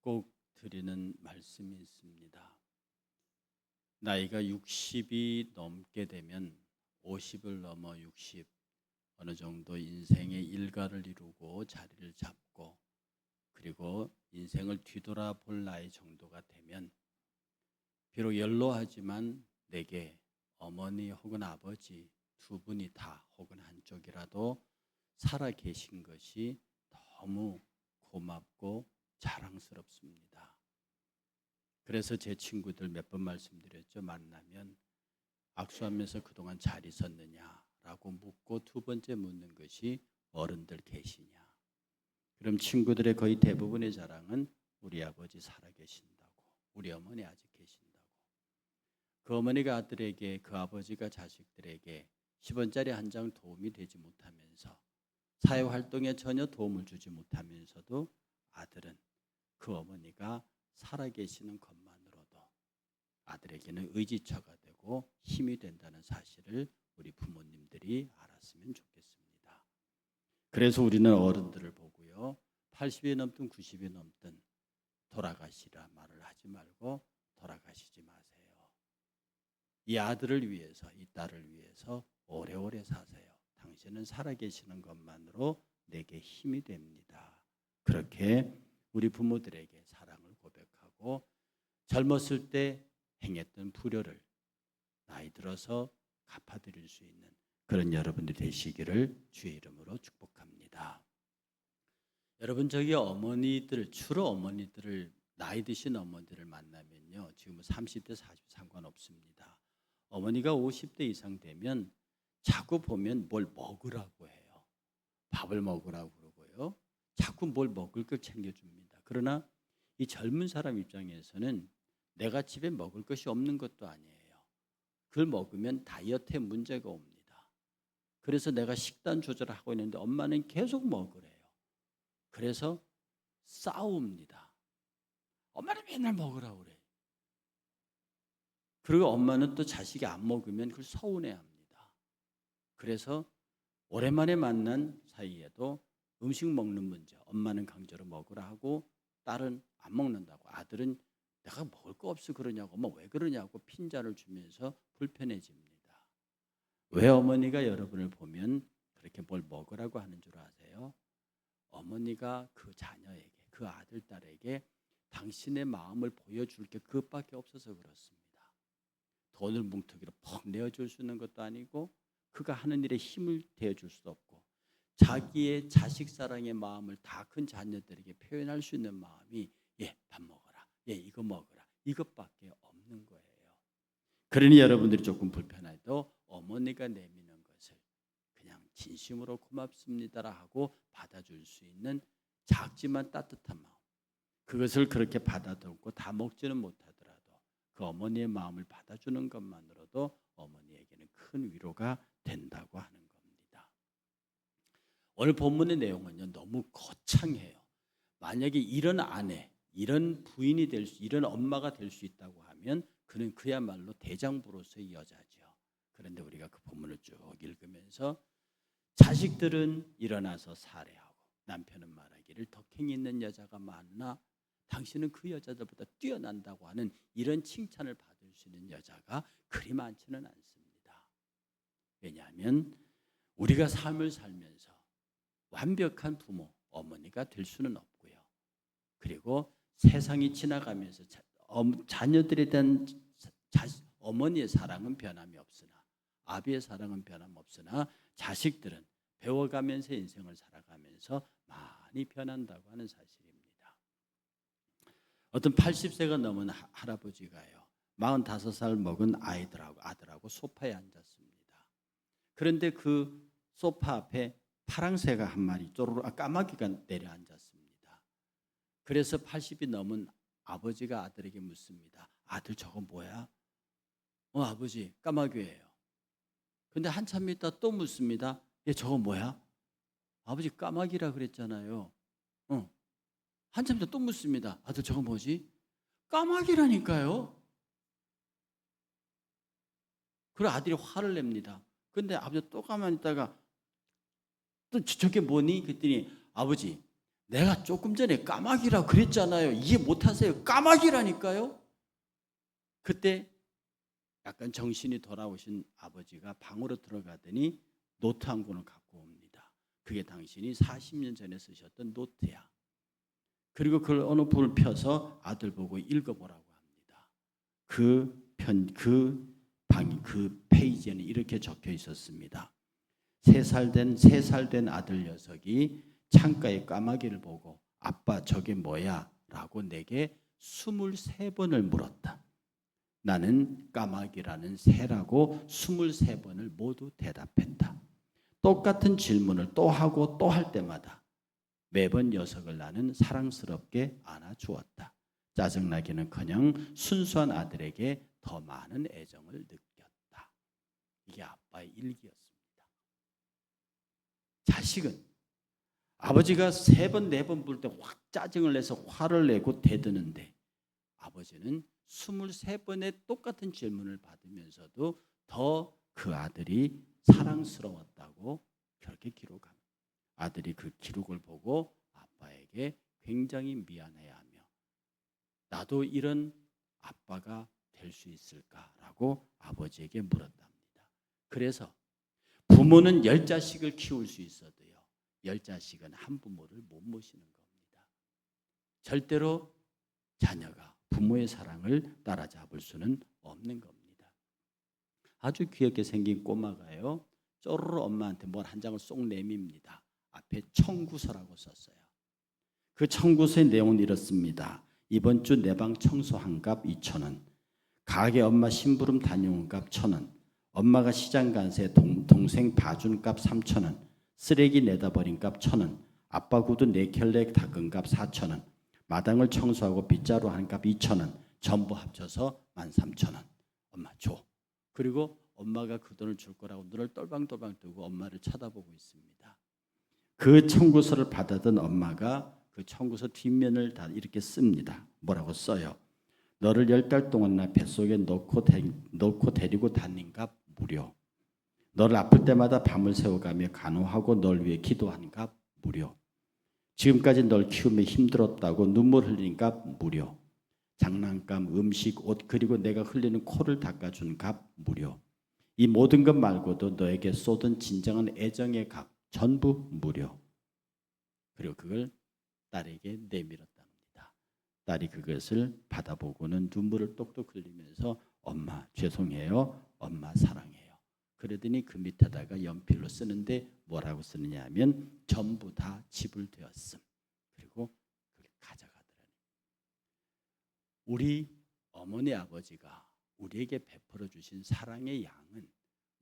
꼭 드리는 말씀이 있습니다. 나이가 60이 넘게 되면 50을 넘어 60, 어느 정도 인생의 일과를 이루고 자리를 잡고 그리고 인생을 뒤돌아볼 나이 정도가 되면 비록 연로하지만 내게 어머니 혹은 아버지 두 분이 다 혹은 한쪽이라도 살아 계신 것이 너무 고맙고 자랑스럽습니다. 그래서 제 친구들 몇 번 말씀드렸죠. 만나면 악수하면서 그동안 잘 있었느냐라고 묻고 두 번째 묻는 것이 어른들 계시냐. 그럼 친구들의 거의 대부분의 자랑은 우리 아버지 살아계신다고, 우리 어머니 아직 계신다고. 그 어머니가 아들에게, 그 아버지가 자식들에게 10원짜리 한 장 도움이 되지 못하면서 사회활동에 전혀 도움을 주지 못하면서도 아들은 그 어머니가 살아계시는 것만으로도 아들에게는 의지처가 되고 힘이 된다는 사실을 우리 부모님들이 알았으면 좋겠습니다. 그래서 우리는 어른들을 보고요, 80이 넘든 90이 넘든 돌아가시라 말을 하지 말고 돌아가시지 마세요. 이 아들을 위해서, 이 딸을 위해서 오래오래 사세요. 당신은 살아계시는 것만으로 내게 힘이 됩니다. 그렇게 우리 부모들에게 사랑을 고백하고 젊었을 때 행했던 불효를 나이 들어서 갚아드릴 수 있는 그런 여러분들이 되시기를 주의 이름으로 축복합니다. 여러분, 저기 어머니들, 주로 어머니들을, 나이 드신 어머니들을 만나면요, 지금 30대 40 상관없습니다. 어머니가 50대 이상 되면 자꾸 보면 뭘 먹으라고 해요. 밥을 먹으라고 그러고요, 자꾸 뭘 먹을 걸 챙겨줍니다. 그러나 이 젊은 사람 입장에서는 내가 집에 먹을 것이 없는 것도 아니에요. 그걸 먹으면 다이어트에 문제가 옵니다. 그래서 내가 식단 조절을 하고 있는데 엄마는 계속 먹으래요. 그래서 싸웁니다. 엄마는 맨날 먹으라고 그래. 그리고 엄마는 또 자식이 안 먹으면 그걸 서운해합니다. 그래서 오랜만에 만난 사이에도 음식 먹는 문제, 엄마는 강제로 먹으라 하고 딸은 안 먹는다고, 아들은 내가 먹을 거 없어 그러냐고, 엄마 왜 그러냐고 핀잔을 주면서 불편해집니다. 왜 어머니가 여러분을 보면 그렇게 뭘 먹으라고 하는 줄 아세요? 어머니가 그 자녀에게, 그 아들, 딸에게 당신의 마음을 보여줄 게 그것밖에 없어서 그렇습니다. 돈을 뭉텅이로 퍽 내어줄 수 있는 것도 아니고 그가 하는 일에 힘을 대어줄 수도 없고 자기의 자식 사랑의 마음을 다 큰 자녀들에게 표현할 수 있는 마음이 밥 먹어라, 이거 먹어라, 이것밖에 없는 거예요. 그러니 여러분들이 조금 불편해도 어머니가 내미는 것을 그냥 진심으로 고맙습니다라 하고 받아줄 수 있는 작지만 따뜻한 마음, 그것을 그렇게 받아들고 다 먹지는 못하더라도 그 어머니의 마음을 받아주는 것만으로도 어머니에게는 큰 위로가 된다고 하는 겁니다. 오늘 본문의 내용은요, 너무 거창해요. 만약에 이런 아내, 이런 부인이 될 수, 이런 엄마가 될 수 있다고 하면 그는 그야말로 대장부로서의 여자죠. 그런데 우리가 그 본문을 쭉 읽으면서 자식들은 일어나서 살해하고 남편은 말하기를 덕행이 있는 여자가 많나 당신은 그 여자들보다 뛰어난다고 하는 이런 칭찬을 받을 수 있는 여자가 그리 많지는 않습니다. 왜냐하면 우리가 삶을 살면서 완벽한 부모, 어머니가 될 수는 없고요. 그리고 세상이 지나가면서 자녀들에 대한 어머니의 사랑은 변함이 없으나, 아비의 사랑은 변함없으나 자식들은 배워가면서 인생을 살아가면서 많이 변한다고 하는 사실입니다. 어떤 80세가 넘은 할아버지가요, 45살 먹은 아들하고 소파에 앉았습니다. 그런데 그 소파 앞에 파랑새가 한 마리, 까마귀가 내려앉았습니다. 그래서 80이 넘은 아버지가 아들에게 묻습니다. 아들, 저거 뭐야? 아버지, 까마귀예요. 근데 한참 있다 또 묻습니다. 저거 뭐야? 아버지, 까마귀라 그랬잖아요. 한참 있다 또 묻습니다. 아들, 저거 뭐지? 까마귀라니까요. 그리고 아들이 화를 냅니다. 근데 아버지 또 가만히 있다가 또 저게 뭐니? 그랬더니 아버지, 내가 조금 전에 까마귀라 그랬잖아요. 이해 못하세요. 까마귀라니까요. 그때 약간 정신이 돌아오신 아버지가 방으로 들어가더니 노트 한 권을 갖고 옵니다. 그게 당신이 40년 전에 쓰셨던 노트야. 그리고 그걸 어느 부분을 펴서 아들 보고 읽어보라고 합니다. 그 페이지에는 이렇게 적혀 있었습니다. 3살 된 아들 녀석이 창가에 까마귀를 보고 아빠 저게 뭐야? 라고 내게 23번을 물었다. 나는 까마귀라는 새라고 23번을 모두 대답했다. 똑같은 질문을 또 하고 또 할 때마다 매번 녀석을 나는 사랑스럽게 안아주었다. 짜증나기는커녕 순수한 아들에게 더 많은 애정을 느꼈다. 이게 아빠의 일기였습니다. 자식은 아버지가 3번, 4번 부를 때 확 짜증을 내서 화를 내고 대드는데 아버지는 23번의 똑같은 질문을 받으면서도 더 그 아들이 사랑스러웠다고 그렇게 기록합니다. 아들이 그 기록을 보고 아빠에게 굉장히 미안해하며 나도 이런 아빠가 될 수 있을까라고 아버지에게 물었답니다. 그래서 부모는 10자식을 키울 수 있어도요, 10자식은 한 부모를 못 모시는 겁니다. 절대로 자녀가 부모의 사랑을 따라잡을 수는 없는 겁니다. 아주 귀엽게 생긴 꼬마가요, 쪼르르 엄마한테 뭘 한 장을 쏙 내밉니다. 앞에 청구서라고 썼어요. 그 청구서의 내용은 이렇습니다. 이번 주 내 방 청소한 값 2,000원, 가게 엄마 심부름 다녀온 값 1,000원, 엄마가 시장 간 새 동생 봐준 값 3,000원, 쓰레기 내다 버린 값 1,000원, 아빠 구두 4켤레 닦은 값 4,000원, 마당을 청소하고 빗자루 한 값 2,000원, 전부 합쳐서 13,000원. 엄마 줘. 그리고 엄마가 그 돈을 줄 거라고 눈을 똘방똘방 뜨고 엄마를 쳐다보고 있습니다. 그 청구서를 받아든 엄마가 그 청구서 뒷면을 다 이렇게 씁니다. 뭐라고 써요? 너를 10달 동안 나 뱃속에 넣고 데리고 다닌 값 무료. 너를 아플 때마다 밤을 새워가며 간호하고 널 위해 기도한 값 무료. 지금까지 널 키우며 힘들었다고 눈물 흘린 값 무료. 장난감, 음식, 옷 그리고 내가 흘리는 코를 닦아준 값 무료. 이 모든 것 말고도 너에게 쏟은 진정한 애정의 값 전부 무료. 그리고 그걸 딸에게 내밀었답니다. 딸이 그것을 받아보고는 눈물을 똑똑 흘리면서 엄마 죄송해요. 엄마 사랑해요. 그러더니 그 밑에다가 연필로 쓰는데 뭐라고 쓰느냐 하면 전부 다 지불되었음. 그리고 그걸 가져가더라니. 우리 어머니 아버지가 우리에게 베풀어 주신 사랑의 양은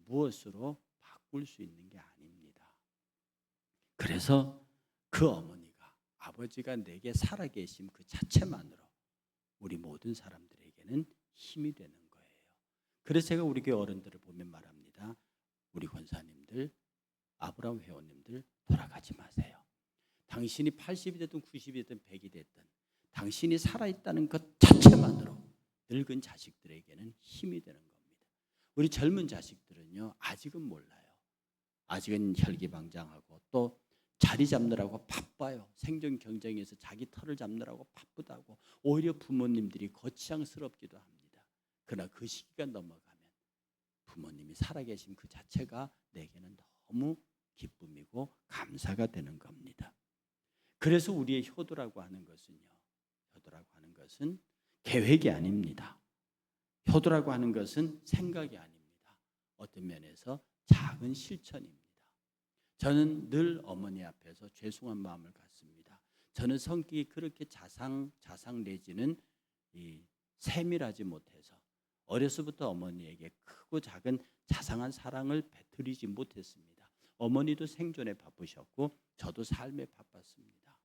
무엇으로 바꿀 수 있는 게 아닙니다. 그래서 그 어머니가 아버지가 내게 살아계심 그 자체만으로 우리 모든 사람들에게는 힘이 되는 거예요. 그래서 제가 우리 교회 어른들을 보면 말합니다. 우리 권사님들, 아브라함 회원님들 돌아가지 마세요. 당신이 80이 됐든 90이 됐든 100이 됐든 당신이 살아있다는 것 자체만으로 늙은 자식들에게는 힘이 되는 겁니다. 우리 젊은 자식들은요, 아직은 몰라요. 아직은 혈기방장하고 또 자리 잡느라고 바빠요. 생존 경쟁에서 자기 털을 잡느라고 바쁘다고 오히려 부모님들이 거치장스럽기도 합니다. 그러나 그 시기가 넘어가면 부모님이 살아계신 그 자체가 내게는 너무 기쁨이고 감사가 되는 겁니다. 그래서 우리의 효도라고 하는 것은요, 효도라고 하는 것은 계획이 아닙니다. 효도라고 하는 것은 생각이 아닙니다. 어떤 면에서 작은 실천입니다. 저는 늘 어머니 앞에서 죄송한 마음을 갖습니다. 저는 성격이 그렇게 자상 내지는 세밀하지 못해서 어려서부터 어머니에게 크고 작은 자상한 사랑을 베풀이지 못했습니다. 어머니도 생존에 바쁘셨고 저도 삶에 바빴습니다.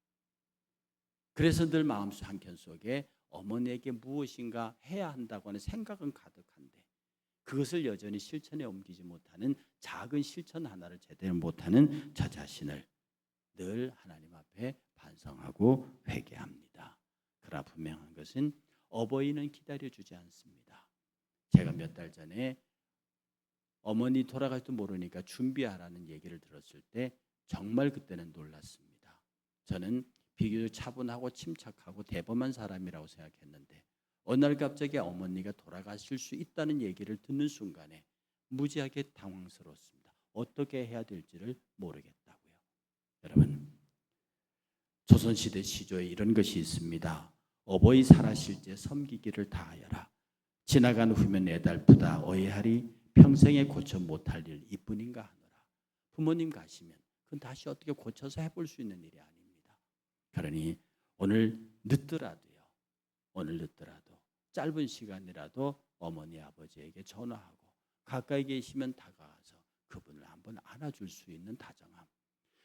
그래서 늘 마음속 한켠 속에 어머니에게 무엇인가 해야 한다고 하는 생각은 가득한데 그것을 여전히 실천에 옮기지 못하는 작은 실천 하나를 제대로 못하는 저 자신을 늘 하나님 앞에 반성하고 회개합니다. 그러나 분명한 것은 어버이는 기다려주지 않습니다. 제가 몇 달 전에 어머니 돌아갈지도 모르니까 준비하라는 얘기를 들었을 때 정말 그때는 놀랐습니다. 저는 비교적 차분하고 침착하고 대범한 사람이라고 생각했는데 어느 날 갑자기 어머니가 돌아가실 수 있다는 얘기를 듣는 순간에 무지하게 당황스러웠습니다. 어떻게 해야 될지를 모르겠다고요. 여러분, 조선시대 시조에 이런 것이 있습니다. 어버이 살아실 때 섬기기를 다하여라. 지나간 후면 애달프다 어해하리 평생에 고쳐 못할 일 이뿐인가 하노라. 부모님 가시면 그건 다시 어떻게 고쳐서 해볼 수 있는 일이 아닙니다. 그러니 오늘 늦더라도 짧은 시간이라도 어머니 아버지에게 전화하고 가까이 계시면 다가가서 그분을 한번 안아줄 수 있는 다정함,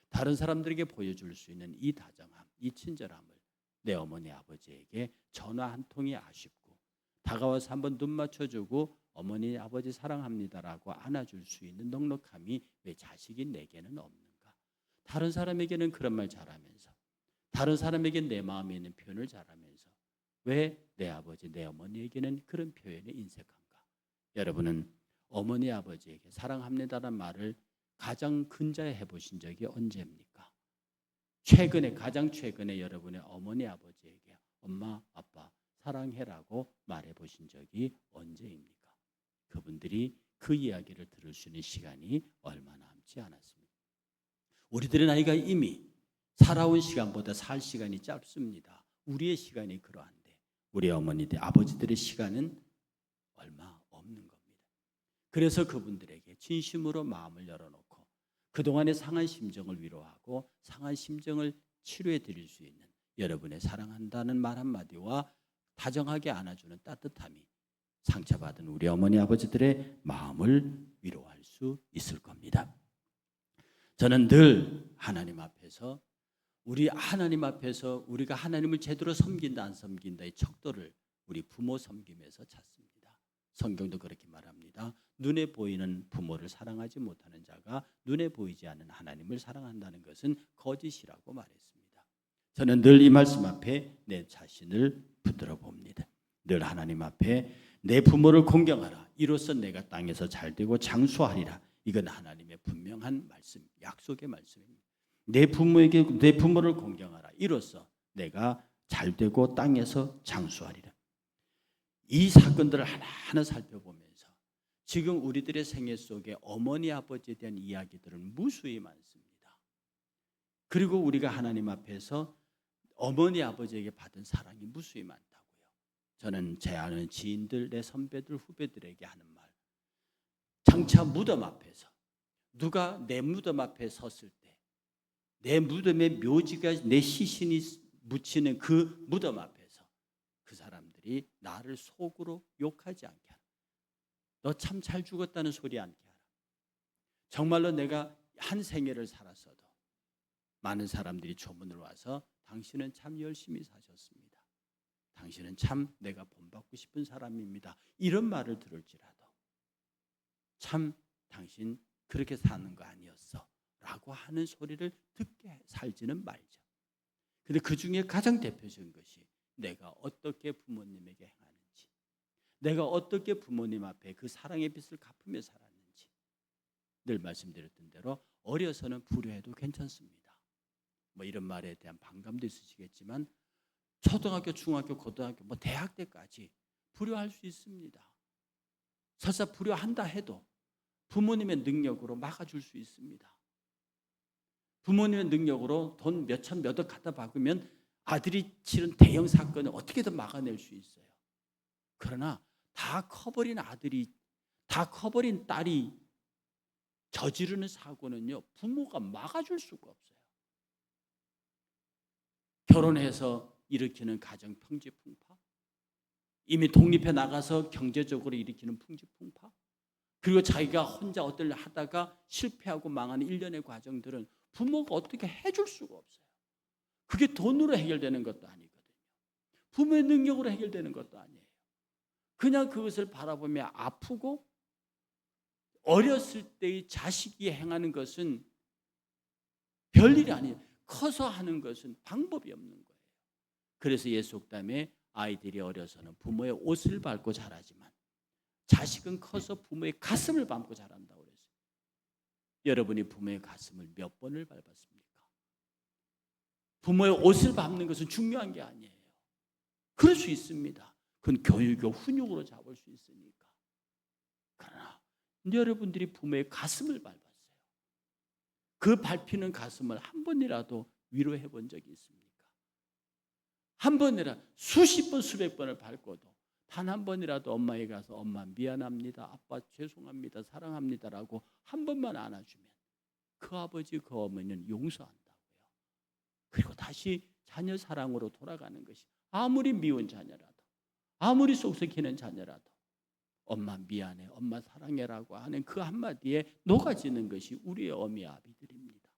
다른 사람들에게 보여줄 수 있는 이 다정함, 이 친절함을 내 어머니 아버지에게 전화 한 통이 아쉽고 다가와서 한번 눈 맞춰주고 어머니 아버지 사랑합니다라고 안아줄 수 있는 넉넉함이 왜 자식인 내게는 없는가? 다른 사람에게는 그런 말 잘하면서 다른 사람에게 내 마음에 있는 표현을 잘하면서 왜 내 아버지 내 어머니에게는 그런 표현에 인색한가? 여러분은 어머니 아버지에게 사랑합니다라는 말을 가장 근자에 해보신 적이 언제입니까? 가장 최근에 여러분의 어머니 아버지에게 엄마 아빠 사랑해라고 말해보신 적이 언제입니까? 그분들이 그 이야기를 들을 수 있는 시간이 얼마 남지 않았습니다. 우리들의 나이가 이미 살아온 시간보다 살 시간이 짧습니다. 우리의 시간이 그러한데 우리 어머니들 아버지들의 시간은 얼마 없는 겁니다. 그래서 그분들에게 진심으로 마음을 열어놓고 그동안의 상한 심정을 위로하고 상한 심정을 치료해 드릴 수 있는 여러분의 사랑한다는 말 한마디와 다정하게 안아주는 따뜻함이 상처받은 우리 어머니 아버지들의 마음을 위로할 수 있을 겁니다. 저는 늘 하나님 앞에서 우리가 하나님을 제대로 섬긴다 안 섬긴다의 척도를 우리 부모 섬김에서 찾습니다. 성경도 그렇게 말합니다. 눈에 보이는 부모를 사랑하지 못하는 자가 눈에 보이지 않는 하나님을 사랑한다는 것은 거짓이라고 말했습니다. 저는 늘 이 말씀 앞에 내 자신을 붙들어 봅니다. 늘 하나님 앞에 내 부모를 공경하라. 이로써 내가 땅에서 잘되고 장수하리라. 이건 하나님의 분명한 말씀, 약속의 말씀입니다. 내 부모를 공경하라. 이로써 내가 잘되고 땅에서 장수하리라. 이 사건들을 하나하나 살펴보면서 지금 우리들의 생애 속에 어머니 아버지에 대한 이야기들은 무수히 많습니다. 그리고 우리가 하나님 앞에서 어머니 아버지에게 받은 사랑이 무수히 많다고요. 저는 제 아는 지인들, 내 선배들, 후배들에게 하는 말, 장차 무덤 앞에서 누가 내 무덤 앞에 섰을 때 내 무덤의 묘지가 내 시신이 묻히는 그 무덤 앞에서 그 사람들이 나를 속으로 욕하지 않게 하라. 너 참 잘 죽었다는 소리 않게 하라. 정말로 내가 한 생애를 살았어도 많은 사람들이 조문을 와서 당신은 참 열심히 사셨습니다. 당신은 참 내가 본받고 싶은 사람입니다. 이런 말을 들을지라도 참 당신 그렇게 사는 거 아니었어 라고 하는 소리를 듣게 살지는 말죠. 근데 그 중에 가장 대표적인 것이 내가 어떻게 부모님에게 행하는지, 내가 어떻게 부모님 앞에 그 사랑의 빚을 갚으며 살았는지. 늘 말씀드렸던 대로 어려서는 불효해도 괜찮습니다. 뭐 이런 말에 대한 반감도 있으시겠지만 초등학교, 중학교, 고등학교, 대학 때까지 불효할 수 있습니다. 설사 불효한다 해도 부모님의 능력으로 막아줄 수 있습니다. 부모님의 능력으로 돈 몇천 몇억 갖다 박으면 아들이 치른 대형 사건을 어떻게든 막아낼 수 있어요. 그러나 다 커버린 딸이 저지르는 사고는요, 부모가 막아줄 수가 없어요. 결혼해서 일으키는 가정 풍지풍파, 이미 독립해 나가서 경제적으로 일으키는 풍지풍파, 그리고 자기가 혼자 어떤 일 하다가 실패하고 망하는 일련의 과정들은 부모가 어떻게 해줄 수가 없어요. 그게 돈으로 해결되는 것도 아니거든요. 부모의 능력으로 해결되는 것도 아니에요. 그냥 그것을 바라보며 아프고 어렸을 때의 자식이 행하는 것은 별일이 아니에요. 커서 하는 것은 방법이 없는 거예요. 그래서 예수 속담에 아이들이 어려서는 부모의 옷을 밟고 자라지만 자식은 커서 부모의 가슴을 밟고 자란다고 그랬어요. 여러분이 부모의 가슴을 몇 번을 밟았습니까? 부모의 옷을 밟는 것은 중요한 게 아니에요. 그럴 수 있습니다. 그건 교육의 훈육으로 잡을 수 있으니까. 그러나 여러분들이 부모의 가슴을 밟았어요. 그 밟히는 가슴을 한 번이라도 위로해 본 적이 있습니까? 한 번이라 수십 번 수백 번을 밟고도 단 한 번이라도 엄마에게 가서 엄마 미안합니다, 아빠 죄송합니다, 사랑합니다라고 한 번만 안아주면 그 아버지 그 어머니는 용서한다고요. 그리고 다시 자녀 사랑으로 돌아가는 것이, 아무리 미운 자녀라도, 아무리 쏙쏙이는 자녀라도 엄마 미안해, 엄마 사랑해라고 하는 그 한마디에 녹아지는 것이 우리의 어미 아비들입니다.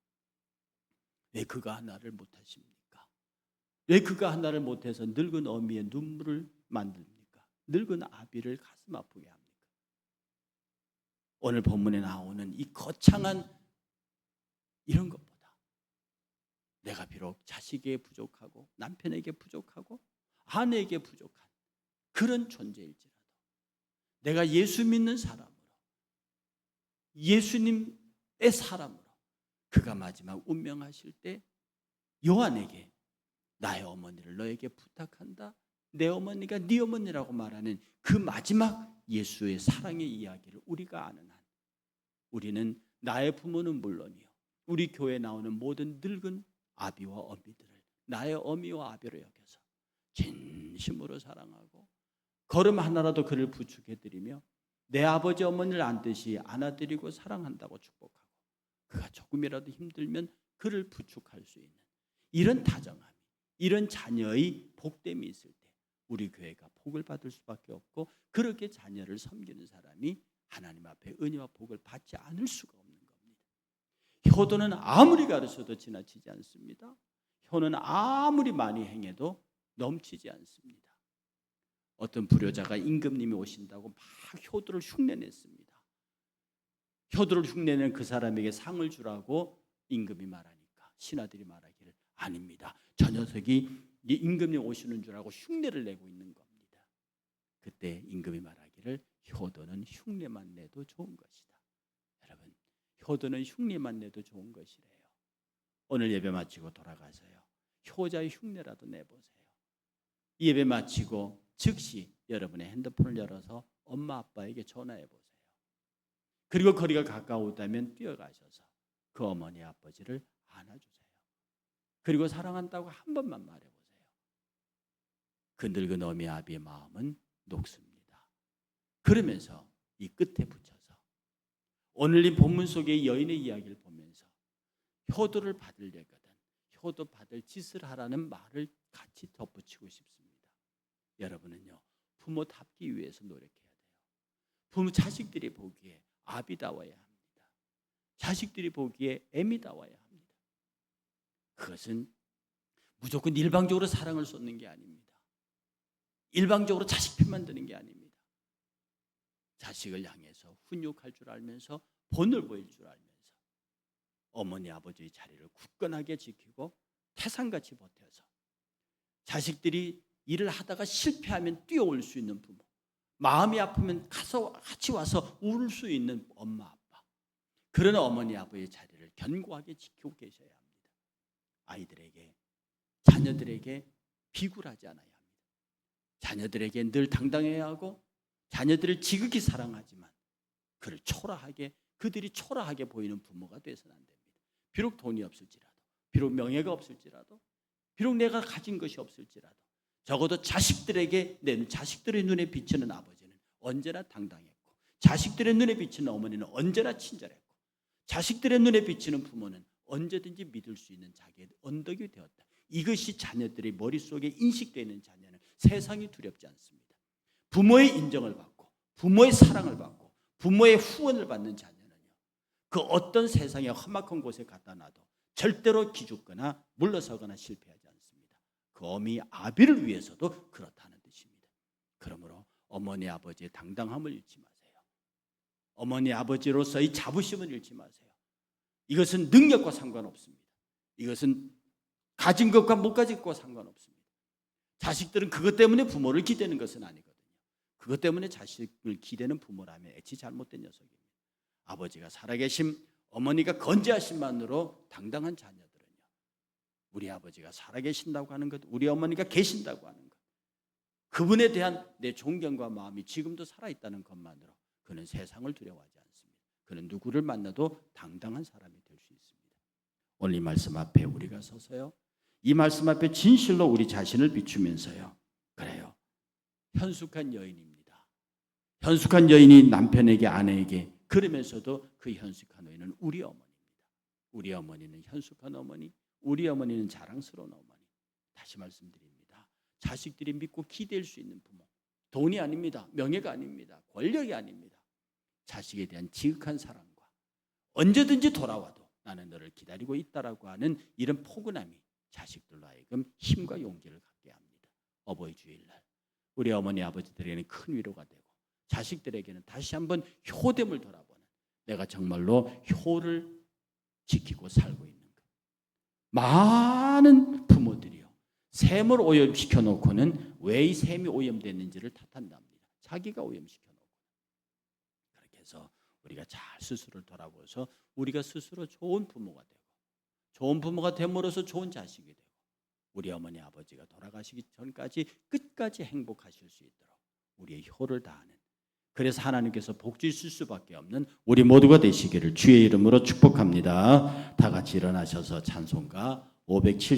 왜 그가 하나를 못하십니까? 왜 그가 하나를 못해서 늙은 어미의 눈물을 만듭니까? 늙은 아비를 가슴 아프게 합니까? 오늘 본문에 나오는 이 거창한 이런 것보다 내가 비록 자식에게 부족하고 남편에게 부족하고 아내에게 부족한 그런 존재일지라도 내가 예수 믿는 사람으로, 예수님의 사람으로 그가 마지막 운명하실 때 요한에게 나의 어머니를 너에게 부탁한다, 내 어머니가 네 어머니라고 말하는 그 마지막 예수의 사랑의 이야기를 우리가 아는 한, 우리는 나의 부모는 물론이요 우리 교회에 나오는 모든 늙은 아비와 어미들을 나의 어미와 아비로 여겨서 진심으로 사랑하고 걸음 하나라도 그를 부축해드리며 내 아버지 어머니를 안듯이 안아드리고 사랑한다고 축복하고, 그가 조금이라도 힘들면 그를 부축할 수 있는 이런 다정함이, 이런 자녀의 복됨이 있을 때 우리 교회가 복을 받을 수밖에 없고, 그렇게 자녀를 섬기는 사람이 하나님 앞에 은혜와 복을 받지 않을 수가 없는 겁니다. 효도는 아무리 가르쳐도 지나치지 않습니다. 효는 아무리 많이 행해도 넘치지 않습니다. 어떤 불효자가 임금님이 오신다고 막 효도를 흉내냈습니다. 효도를 흉내낸 그 사람에게 상을 주라고 임금이 말하니까 신하들이 말하기를 아닙니다, 저 녀석이 임금님 오시는 줄 알고 흉내를 내고 있는 겁니다. 그때 임금이 말하기를 효도는 흉내만 내도 좋은 것이다. 여러분, 효도는 흉내만 내도 좋은 것이래요. 오늘 예배 마치고 돌아가서요 효자의 흉내라도 내보세요. 예배 마치고 즉시 여러분의 핸드폰을 열어서 엄마 아빠에게 전화해 보세요. 그리고 거리가 가까우다면 뛰어가셔서 그 어머니 아버지를 안아주세요. 그리고 사랑한다고 한 번만 말해보세요. 그 늙은 어미 아비의 마음은 녹습니다. 그러면서 이 끝에 붙여서 오늘 이 본문 속의 여인의 이야기를 보면서 효도를 받으려거든 효도 받을 짓을 하라는 말을 같이 덧붙이고 싶습니다. 여러분은요 부모답기 위해서 노력해야 돼요. 부모 자식들이 보기에 아비다워야 합니다. 자식들이 보기에 애미다워야 합니다. 그것은 무조건 일방적으로 사랑을 쏟는 게 아닙니다. 일방적으로 자식 편만 드는 게 아닙니다. 자식을 향해서 훈육할 줄 알면서 본을 보일 줄 알면서 어머니 아버지의 자리를 굳건하게 지키고 태산같이 버텨서 자식들이 일을 하다가 실패하면 뛰어올 수 있는 부모, 마음이 아프면 가서 같이 와서 울 수 있는 엄마 아빠, 그런 어머니 아버지의 자리를 견고하게 지키고 계셔야 합니다. 아이들에게, 자녀들에게 비굴하지 않아야 합니다. 자녀들에게 늘 당당해야 하고 자녀들을 지극히 사랑하지만 그를 초라하게, 그들이 초라하게 보이는 부모가 되어서는 안 됩니다. 비록 돈이 없을지라도, 비록 명예가 없을지라도, 비록 내가 가진 것이 없을지라도 적어도 자식들에게, 내 자식들의 눈에 비치는 아버지는 언제나 당당했고, 자식들의 눈에 비치는 어머니는 언제나 친절했고, 자식들의 눈에 비치는 부모는 언제든지 믿을 수 있는 자기의 언덕이 되었다. 이것이 자녀들의 머릿속에 인식되는 자녀는 세상이 두렵지 않습니다. 부모의 인정을 받고 부모의 사랑을 받고 부모의 후원을 받는 자녀는요 그 어떤 세상의 험악한 곳에 갖다 놔도 절대로 기죽거나 물러서거나 실패하지 않습니다. 그 어미 아비를 위해서도 그렇다는 뜻입니다. 그러므로 어머니 아버지의 당당함을 잃지 마세요. 어머니 아버지로서의 자부심을 잃지 마세요. 이것은 능력과 상관없습니다. 이것은 가진 것과 못 가진 것과 상관없습니다. 자식들은 그것 때문에 부모를 기대는 것은 아니거든요. 그것 때문에 자식을 기대는 부모라면 애치 잘못된 녀석입니다. 아버지가 살아계심, 어머니가 건재하심만으로 당당한 자녀들은요 우리 아버지가 살아계신다고 하는 것, 우리 어머니가 계신다고 하는 것, 그분에 대한 내 존경과 마음이 지금도 살아있다는 것만으로 그는 세상을 두려워하지 않습니다. 그는 누구를 만나도 당당한 사람이 될 수 있습니다. 오늘 이 말씀 앞에 우리가 서서요, 이 말씀 앞에 진실로 우리 자신을 비추면서요, 그래요, 현숙한 여인입니다. 현숙한 여인이 남편에게, 아내에게, 그러면서도 그 현숙한 여인은 우리 어머니입니다. 우리 어머니는 현숙한 어머니, 우리 어머니는 자랑스러운 어머니. 다시 말씀드립니다. 자식들이 믿고 기댈 수 있는 부모. 돈이 아닙니다. 명예가 아닙니다. 권력이 아닙니다. 자식에 대한 지극한 사랑과 언제든지 돌아와도 나는 너를 기다리고 있다라고 하는 이런 포근함이 자식들로 하여금 힘과 용기를 갖게 합니다. 어버이 주일날 우리 어머니 아버지들에게는 큰 위로가 되고 자식들에게는 다시 한번 효됨을 돌아보는, 내가 정말로 효를 지키고 살고 있는 것. 많은 부모들이요, 셈을 오염시켜 놓고는 왜 이 셈이 오염됐는지를 탓한답니다. 자기가 오염시켜 놓고. 그렇게 해서 우리가 잘 스스로를 돌아보서 우리가 스스로 좋은 부모가 되고, 좋은 부모가 됨으로써 좋은 자식이 되고, 우리 어머니 아버지가 돌아가시기 전까지 끝까지 행복하실 수 있도록 우리의 효를 다하는, 그래서 하나님께서 복 주실 수밖에 없는 우리 모두가 되시기를 주의 이름으로 축복합니다. 다 같이 일어나셔서 찬송가 570